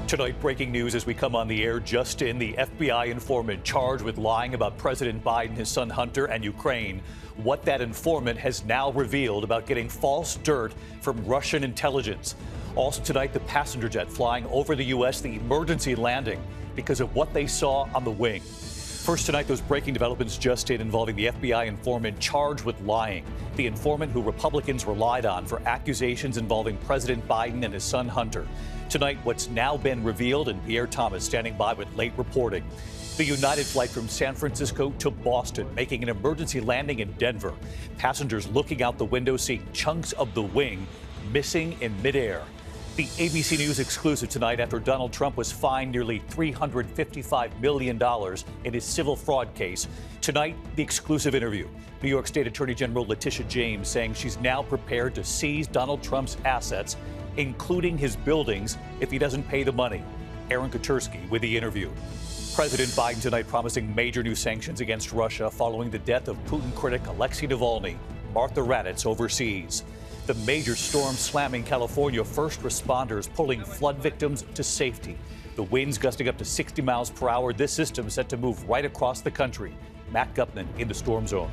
Tonight, breaking news as we come on the air. Just in, the FBI informant charged with lying about President Biden, his son Hunter, and Ukraine. What that informant has now revealed about getting false dirt from Russian intelligence. Also tonight, the passenger jet flying over the U.S., the emergency landing because of what they saw on the wing. First tonight, those breaking developments just in involving the FBI informant charged with lying. The informant who Republicans relied on for accusations involving President Biden and his son Hunter. Tonight, what's now been revealed, and Pierre Thomas standing by with late reporting. The United flight from San Francisco to Boston, making an emergency landing in Denver. Passengers looking out the window, seeing chunks of the wing missing in midair. The ABC News exclusive tonight after Donald Trump was fined nearly $355 million in his civil fraud case. Tonight, the exclusive interview. New York State Attorney General Letitia James saying she's now prepared to seize Donald Trump's assets, including his buildings, if he doesn't pay the money. Aaron Katersky with the interview. President Biden tonight promising major new sanctions against Russia following the death of Putin critic Alexei Navalny. Martha Raddatz overseas. The major storm slamming California, first responders pulling flood victims to safety. The winds gusting up to 60 miles per hour. This system set to move right across the country. Matt Gupman in the storm zone.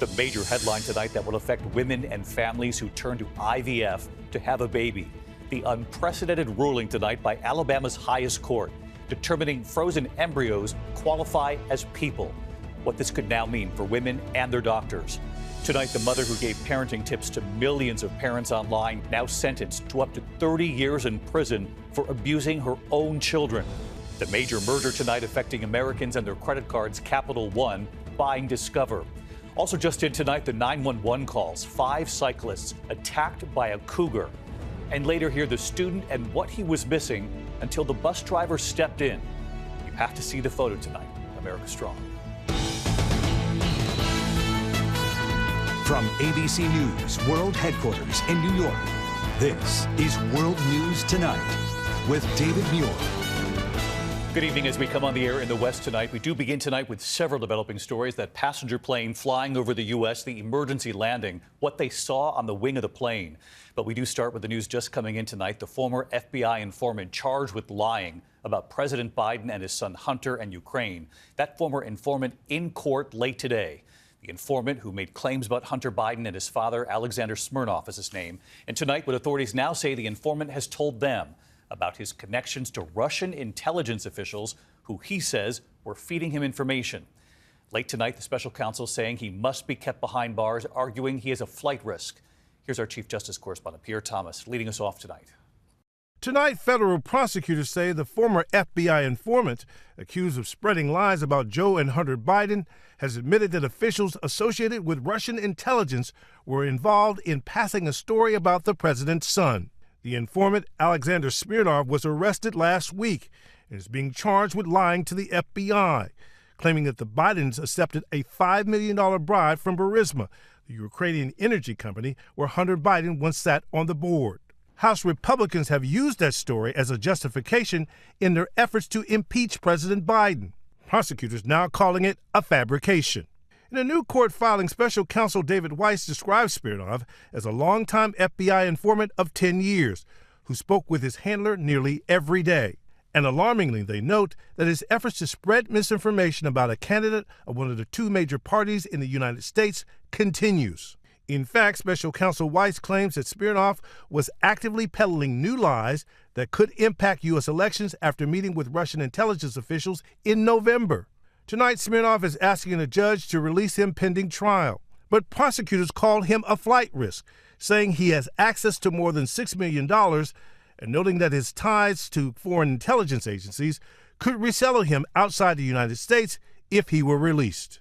The major headline tonight that will affect women and families who turn to IVF to have a baby. The unprecedented ruling tonight by Alabama's highest court, determining frozen embryos qualify as people. What this could now mean for women and their doctors. Tonight, the mother who gave parenting tips to millions of parents online now sentenced to up to 30 years in prison for abusing her own children. The major merger tonight affecting Americans and their credit cards, Capital One buying Discover. Also just in tonight, the 911 calls, 5 cyclists attacked by a cougar. And later here, the student and what he was missing until the bus driver stepped in. You have to see the photo tonight. America Strong. From ABC News World Headquarters in New York, this is World News Tonight with David Muir. Good evening. As we come on the air in the West tonight, we do begin tonight with several developing stories. That passenger plane flying over the U.S., the emergency landing, what they saw on the wing of the plane. But we do start with the news just coming in tonight. The former FBI informant charged with lying about President Biden and his son Hunter and Ukraine. That former informant in court late today. The informant who made claims about Hunter Biden and his father, Alexander Smirnov is his name. And tonight, what authorities now say the informant has told them about his connections to Russian intelligence officials who he says were feeding him information. Late tonight, the special counsel saying he must be kept behind bars, arguing he is a flight risk. Here's our Chief Justice correspondent, Pierre Thomas, leading us off tonight. Tonight, federal prosecutors say the former FBI informant, accused of spreading lies about Joe and Hunter Biden, has admitted that officials associated with Russian intelligence were involved in passing a story about the president's son. The informant, Alexander Smirnov, was arrested last week and is being charged with lying to the FBI, claiming that the Bidens accepted a $5 million bribe from Burisma, the Ukrainian energy company where Hunter Biden once sat on the board. House Republicans have used that story as a justification in their efforts to impeach President Biden. Prosecutors now calling it a fabrication. In a new court filing, special counsel David Weiss describes Smirnov as a longtime FBI informant of 10 years who spoke with his handler nearly every day. And alarmingly, they note that his efforts to spread misinformation about a candidate of one of the 2 major parties in the United States continues. In fact, special counsel Weiss claims that Smirnov was actively peddling new lies that could impact U.S. elections after meeting with Russian intelligence officials in November. Tonight, Smirnov is asking a judge to release him pending trial. But prosecutors call him a flight risk, saying he has access to more than $6 million and noting that his ties to foreign intelligence agencies could resettle him outside the United States if he were released.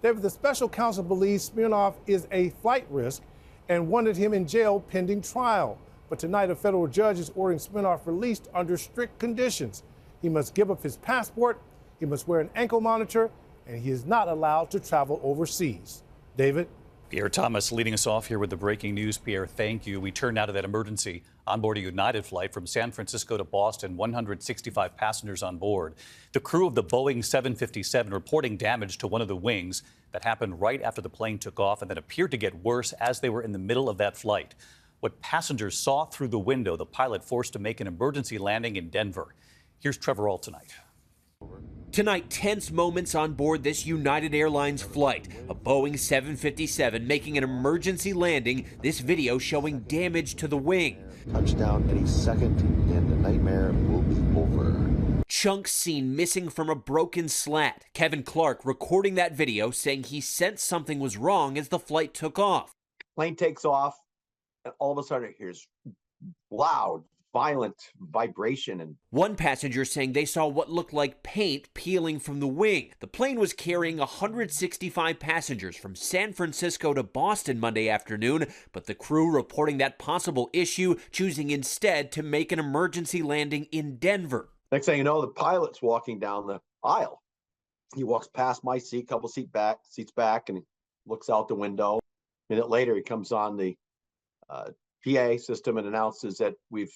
David, the special counsel believes Smirnov is a flight risk and wanted him in jail pending trial. But tonight, a federal judge is ordering Smirnov released under strict conditions. He must give up his passport, he must wear an ankle monitor, and he is not allowed to travel overseas. David? Pierre Thomas leading us off here with the breaking news. Pierre, thank you. We turn now to that emergency on board a United flight from San Francisco to Boston, 165 passengers on board. The crew of the Boeing 757 reporting damage to one of the wings that happened right after the plane took off and that appeared to get worse as they were in the middle of that flight. what passengers saw through the window, the pilot forced to make an emergency landing in Denver. Here's Trevor Ault tonight. Tonight, tense moments on board this United Airlines flight. A Boeing 757 making an emergency landing. This video showing damage to the wing. Touchdown any second, and the nightmare will be over. Chunks seen missing from a broken slat. Kevin Clark recording that video, saying he sensed something was wrong as the flight took off. Plane takes off, and all of a sudden it hears loud, violent vibration. And one passenger saying they saw what looked like paint peeling from the wing. The plane was carrying 165 passengers from San Francisco to Boston Monday afternoon, but the crew reporting that possible issue, choosing instead to make an emergency landing in Denver. Next thing you know, the pilot's walking down the aisle. He walks past my seat, couple seats back, and he looks out the window. A minute later, he comes on the PA system and announces that we've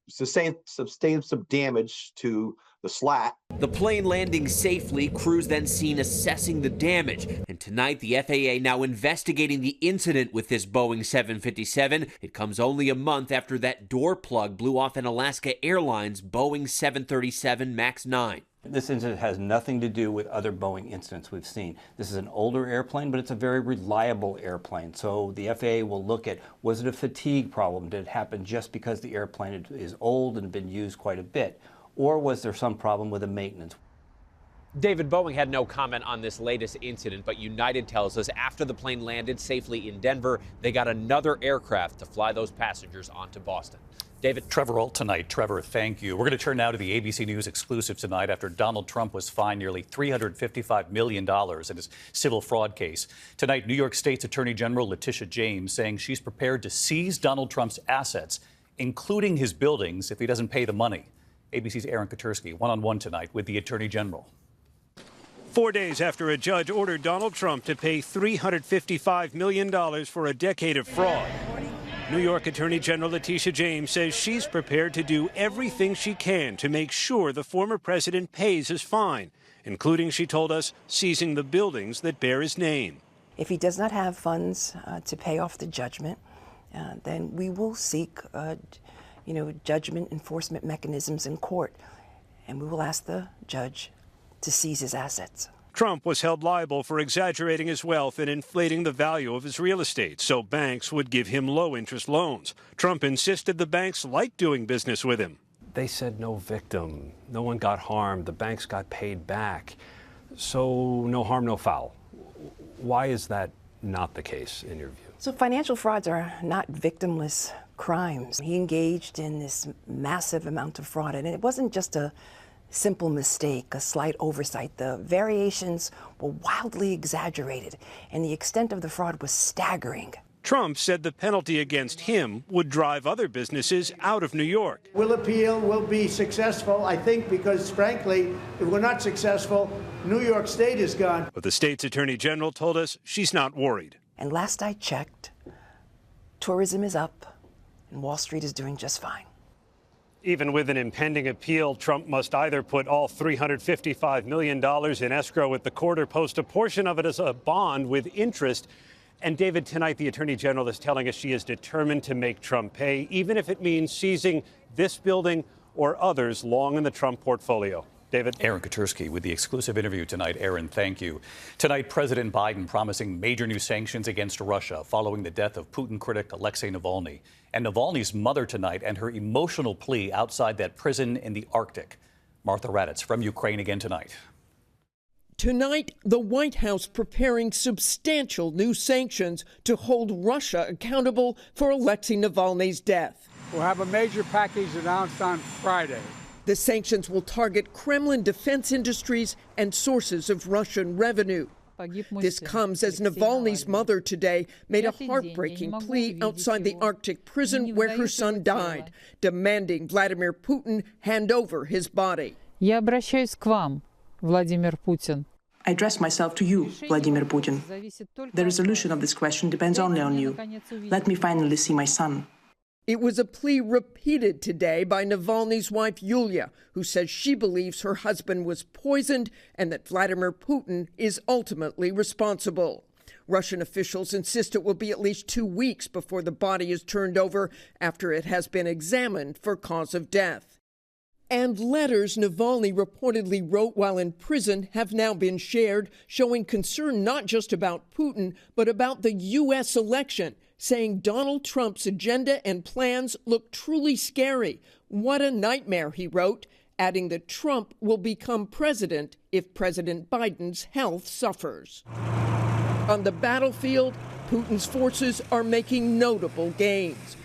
sustained some damage to the slat. The plane landing safely, crews then seen assessing the damage. And tonight, the FAA now investigating the incident with this Boeing 757. It comes only a month after that door plug blew off an Alaska Airlines Boeing 737 MAX 9. This incident has nothing to do with other Boeing incidents we've seen. This is an older airplane, but it's a very reliable airplane. So the FAA will look at, was it a fatigue problem? Did it happen just because the airplane is old and been used quite a bit? Or was there some problem with the maintenance? David, Boeing had no comment on this latest incident, but United tells us after the plane landed safely in Denver, they got another aircraft to fly those passengers onto Boston. David. Trevor Ault tonight. Trevor, thank you. We're going to turn now to the ABC News exclusive tonight after Donald Trump was fined nearly $355 million in his civil fraud case. Tonight, New York State's Attorney General Letitia James saying she's prepared to seize Donald Trump's assets, including his buildings, if he doesn't pay the money. ABC's Aaron Katersky, one-on-one tonight with the Attorney General. 4 days after a judge ordered Donald Trump to pay $355 million for a decade of fraud, New York Attorney General Letitia James says she's prepared to do everything she can to make sure the former president pays his fine, including, she told us, seizing the buildings that bear his name. If he does not have funds to pay off the judgment, then we will seek judgment enforcement mechanisms in court, and we will ask the judge to seize his assets. Trump was held liable for exaggerating his wealth and inflating the value of his real estate so banks would give him low-interest loans. Trump insisted the banks liked doing business with him. They said no victim, no one got harmed, the banks got paid back. So no harm, no foul. Why is that not the case in your view? So financial frauds are not victimless crimes. He engaged in this massive amount of fraud, and it wasn't just a simple mistake, a slight oversight. The variations were wildly exaggerated, and the extent of the fraud was staggering. Trump said the penalty against him would drive other businesses out of New York. We'll appeal, we'll be successful, I think, because frankly, if we're not successful, New York State is gone. But the state's attorney general told us she's not worried. And last I checked, tourism is up, and Wall Street is doing just fine. Even with an impending appeal, Trump must either put all $355 million in escrow at the court or post a portion of it as a bond with interest. And David, tonight the Attorney General is telling us she is determined to make Trump pay, even if it means seizing this building or others long in the Trump portfolio. David. Aaron Katersky with the exclusive interview tonight. Aaron, thank you. Tonight, President Biden promising major new sanctions against Russia following the death of Putin critic Alexei Navalny. And Navalny's mother tonight and her emotional plea outside that prison in the Arctic. Martha Raddatz from Ukraine again tonight. Tonight, the White House preparing substantial new sanctions to hold Russia accountable for Alexei Navalny's death. We'll have a major package announced on Friday. The sanctions will target Kremlin defense industries and sources of Russian revenue. This comes as Navalny's mother today made a heartbreaking plea outside the Arctic prison where her son died, demanding Vladimir Putin hand over his body. Я обращаюсь к вам, Владимир Путин. I address myself to you, Vladimir Putin. The resolution of this question depends only on you. Let me finally see my son. It was a plea repeated today by Navalny's wife, Yulia, who says she believes her husband was poisoned and that Vladimir Putin is ultimately responsible. Russian officials insist it will be at least 2 weeks before the body is turned over after it has been examined for cause of death. And letters Navalny reportedly wrote while in prison have now been shared, showing concern not just about Putin, but about the U.S. election, saying Donald Trump's agenda and plans look truly scary. What a nightmare, he wrote, adding that Trump will become president if President Biden's health suffers. On the battlefield, Putin's forces are making notable gains.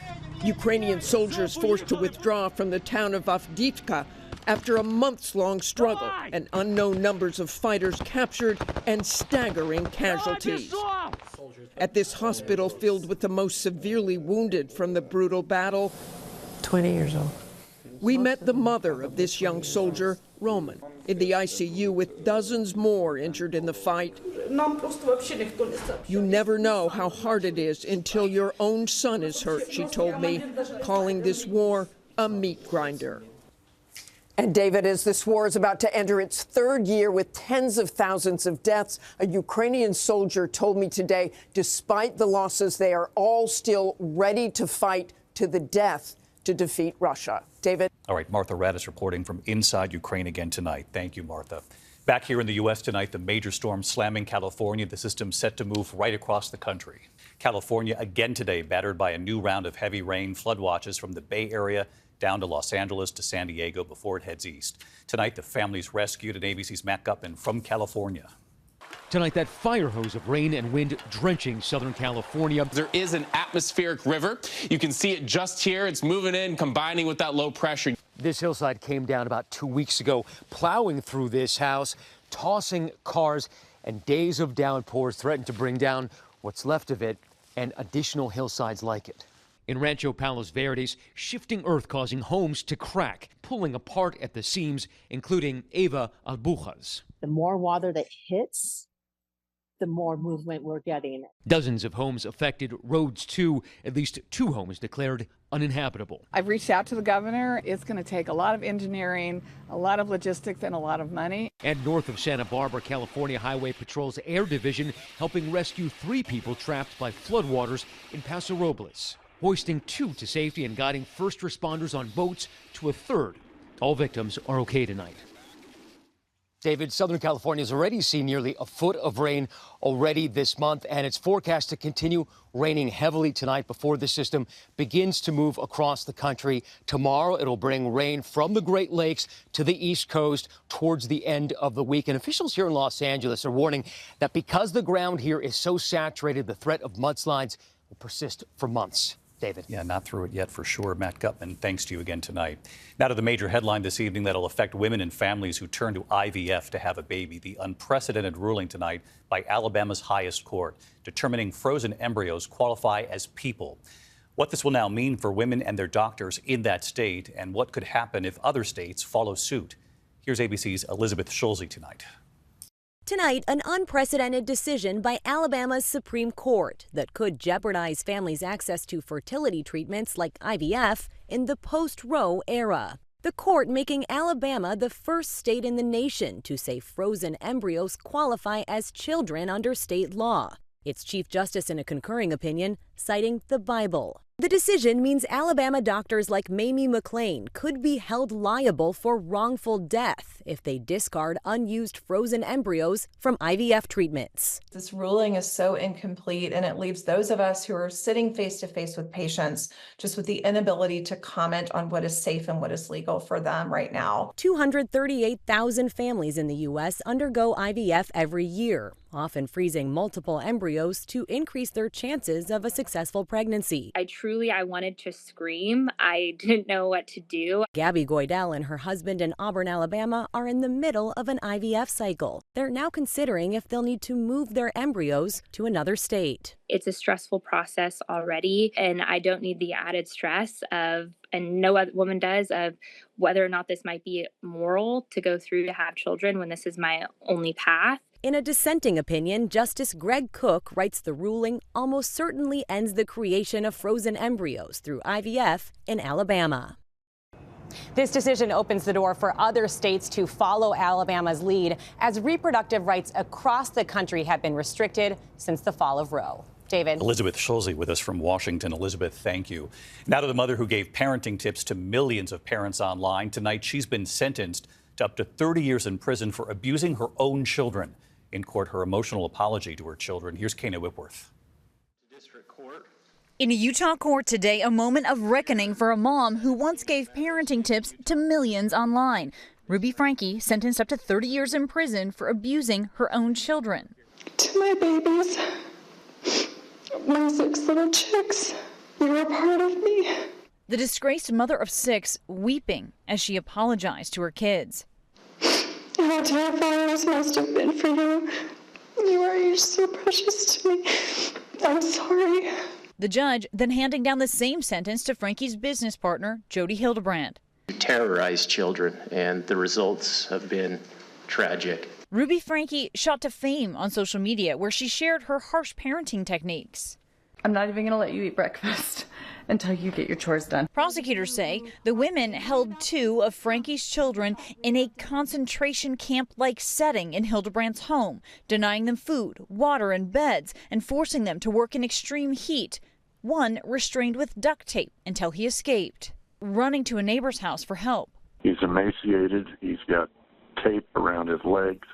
Ukrainian soldiers forced to withdraw from the town of Avdiivka after a months-long struggle, and unknown numbers of fighters captured and staggering casualties. At this hospital filled with the most severely wounded from the brutal battle, 20 years old. We met the mother of this young soldier, Roman, in the ICU with dozens more injured in the fight. You never know how hard it is until your own son is hurt, she told me, calling this war a meat grinder. And David, as this war is about to enter its third year with tens of thousands of deaths, a Ukrainian soldier told me today, despite the losses, they are all still ready to fight to the death to defeat Russia. David? All right, Martha Radis reporting from inside Ukraine again tonight. Thank you, Martha. Back here in the U.S. tonight, the major storm slamming California, the system set to move right across the country. California again today battered by a new round of heavy rain, flood watches from the Bay Area down to Los Angeles to San Diego before it heads east. Tonight, the family's rescued, and ABC's Matt Gutman from California. Tonight, that fire hose of rain and wind drenching Southern California. There is an atmospheric river. You can see it just here. It's moving in, combining with that low pressure. This hillside came down about 2 weeks ago, plowing through this house, tossing cars, and days of downpours threatened to bring down what's left of it and additional hillsides like it. In Rancho Palos Verdes, shifting earth causing homes to crack, pulling apart at the seams, including Eva Albujas. The more water that hits, the more movement we're getting. Dozens of homes affected, roads too, at least 2 homes declared uninhabitable. I've reached out to the governor. It's going to take a lot of engineering, a lot of logistics, and a lot of money. And north of Santa Barbara, California Highway Patrol's Air Division helping rescue 3 people trapped by floodwaters in Paso Robles, hoisting 2 to safety and guiding first responders on boats to a 3rd. All victims are okay tonight. David, Southern California has already seen nearly a foot of rain already this month, and it's forecast to continue raining heavily tonight before the system begins to move across the country. Tomorrow, it'll bring rain from the Great Lakes to the East Coast towards the end of the week. And officials here in Los Angeles are warning that because the ground here is so saturated, the threat of mudslides will persist for months. David. Yeah, not through it yet for sure. Matt Gutman, thanks to you again tonight. Now to the major headline this evening that'll affect women and families who turn to IVF to have a baby. The unprecedented ruling tonight by Alabama's highest court, determining frozen embryos qualify as people. What this will now mean for women and their doctors in that state, and what could happen if other states follow suit. Here's ABC's Elizabeth Schulze tonight. Tonight, an unprecedented decision by Alabama's Supreme Court that could jeopardize families' access to fertility treatments like IVF in the post-Roe era. The court making Alabama the first state in the nation to say frozen embryos qualify as children under state law. Its Chief Justice in a concurring opinion, citing the Bible. The decision means Alabama doctors like Mamie McLean could be held liable for wrongful death if they discard unused frozen embryos from IVF treatments. This ruling is so incomplete, and it leaves those of us who are sitting face to face with patients just with the inability to comment on what is safe and what is legal for them right now. 238,000 families in the U.S. undergo IVF every year, often freezing multiple embryos to increase their chances of a successful pregnancy. I wanted to scream. I didn't know what to do. Gabby Goydell and her husband in Auburn, Alabama, are in the middle of an IVF cycle. They're now considering if they'll need to move their embryos to another state. It's a stressful process already, and I don't need the added stress of, and no other woman does, of whether or not this might be moral to go through to have children when this is my only path. In a dissenting opinion, Justice Greg Cook writes the ruling almost certainly ends the creation of frozen embryos through IVF in Alabama. This decision opens the door for other states to follow Alabama's lead as reproductive rights across the country have been restricted since the fall of Roe. David. Elizabeth Schulze with us from Washington. Elizabeth, thank you. Now to the mother who gave parenting tips to millions of parents online. Tonight, she's been sentenced to up to 30 years in prison for abusing her own children. In court, her emotional apology to her children. Here's Kayna Whitworth. In a Utah court today, a moment of reckoning for a mom who once gave parenting tips to millions online. Ruby Franke sentenced up to 30 years in prison for abusing her own children. To my babies, my 6 little chicks, you're a part of me. The disgraced mother of 6 weeping as she apologized to her kids. How terrifying this must have been for you. You are each so precious to me. I'm sorry. The judge then handing down the same sentence to Franke's business partner, Jody Hildebrand. You terrorize children, and the results have been tragic. Ruby Franke shot to fame on social media, where she shared her harsh parenting techniques. I'm not even going to let you eat breakfast until you get your chores done. Prosecutors say the women held 2 of Franke's children in a concentration camp-like setting in Hildebrand's home, denying them food, water, and beds, and forcing them to work in extreme heat. One restrained with duct tape until he escaped, running to a neighbor's house for help. He's emaciated. He's got tape around his legs.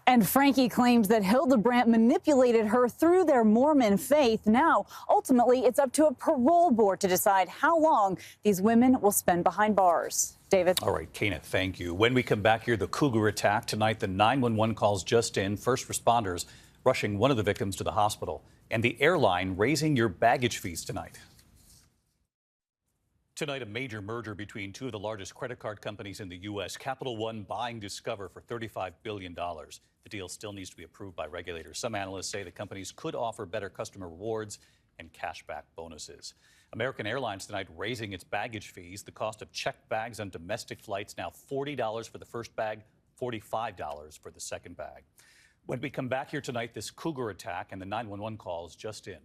And Franke claims that Hildebrand manipulated her through their Mormon faith. Now, ultimately, it's up to a parole board to decide how long these women will spend behind bars. David. All right, Kayna, thank you. When we come back here, the cougar attack tonight, the 911 calls just in, first responders rushing one of the victims to the hospital, and the airline raising your baggage fees tonight. Tonight, a major merger between 2 of the largest credit card companies in the U.S., Capital One buying Discover for $35 billion. The deal still needs to be approved by regulators. Some analysts say the companies could offer better customer rewards and cashback bonuses. American Airlines tonight raising its baggage fees. The cost of checked bags on domestic flights now $40 for the first bag, $45 for the second bag. When we come back here tonight, this cougar attack and the 911 calls just in.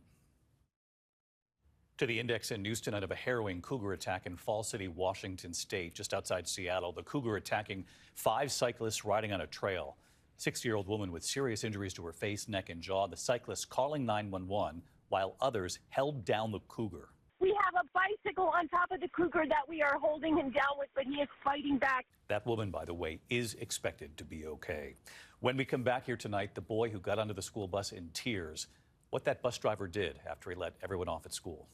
To the index in news tonight of a harrowing cougar attack in Fall City, Washington State, just outside Seattle. The cougar attacking 5 cyclists riding on a trail. 60-year-old woman with serious injuries to her face, neck, and jaw. The cyclists calling 911 while others held down the cougar. We have a bicycle on top of the cougar that we are holding him down with, but he is fighting back. That woman, by the way, is expected to be okay. When we come back here tonight, the boy who got onto the school bus in tears, what that bus driver did after he let everyone off at school.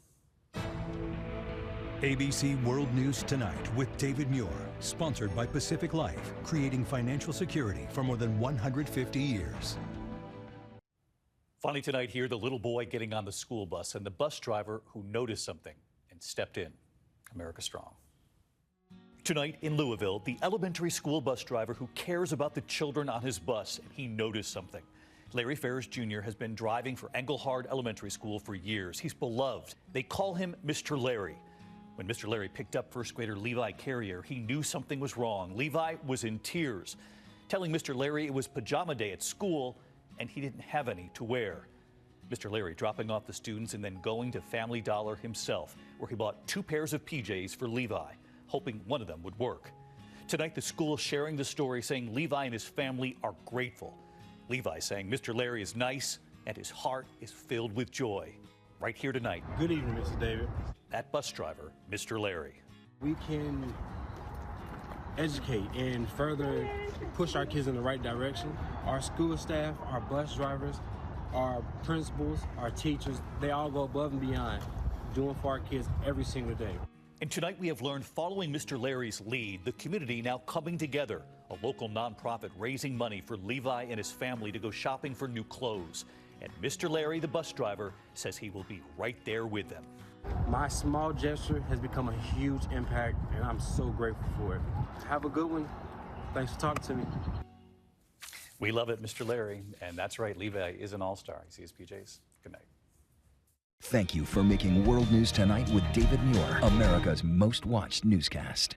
ABC World News Tonight with David Muir, sponsored by Pacific Life, creating financial security for more than 150 years. Finally tonight here, the little boy getting on the school bus and the bus driver who noticed something and stepped in. America Strong. Tonight in Louisville, the elementary school bus driver who cares about the children on his bus, and he noticed something. Larry Ferris Jr. has been driving for Engelhard Elementary School for years. He's beloved. They call him Mr. Larry. When Mr. Larry picked up first grader Levi Carrier, he knew something was wrong. Levi was in tears, telling Mr. Larry it was pajama day at school and he didn't have any to wear. Mr. Larry dropping off the students and then going to Family Dollar himself, where he bought 2 pairs of PJs for Levi, hoping one of them would work. Tonight, the school sharing the story, saying Levi and his family are grateful. Levi saying Mr. Larry is nice and his heart is filled with joy. Right here tonight. Good evening, Mr. David. That bus driver, Mr. Larry. We can educate and further push our kids in the right direction. Our school staff, our bus drivers, our principals, our teachers, they all go above and beyond, doing for our kids every single day. And tonight we have learned, following Mr. Larry's lead, the community now coming together. A local nonprofit raising money for Levi and his family to go shopping for new clothes. And Mr. Larry, the bus driver, says he will be right there with them. My small gesture has become a huge impact, and I'm so grateful for it. Have a good one. Thanks for talking to me. We love it, Mr. Larry. And that's right, Levi is an all-star. He sees PJs. Good night. Thank you for making World News Tonight with David Muir, America's most watched newscast.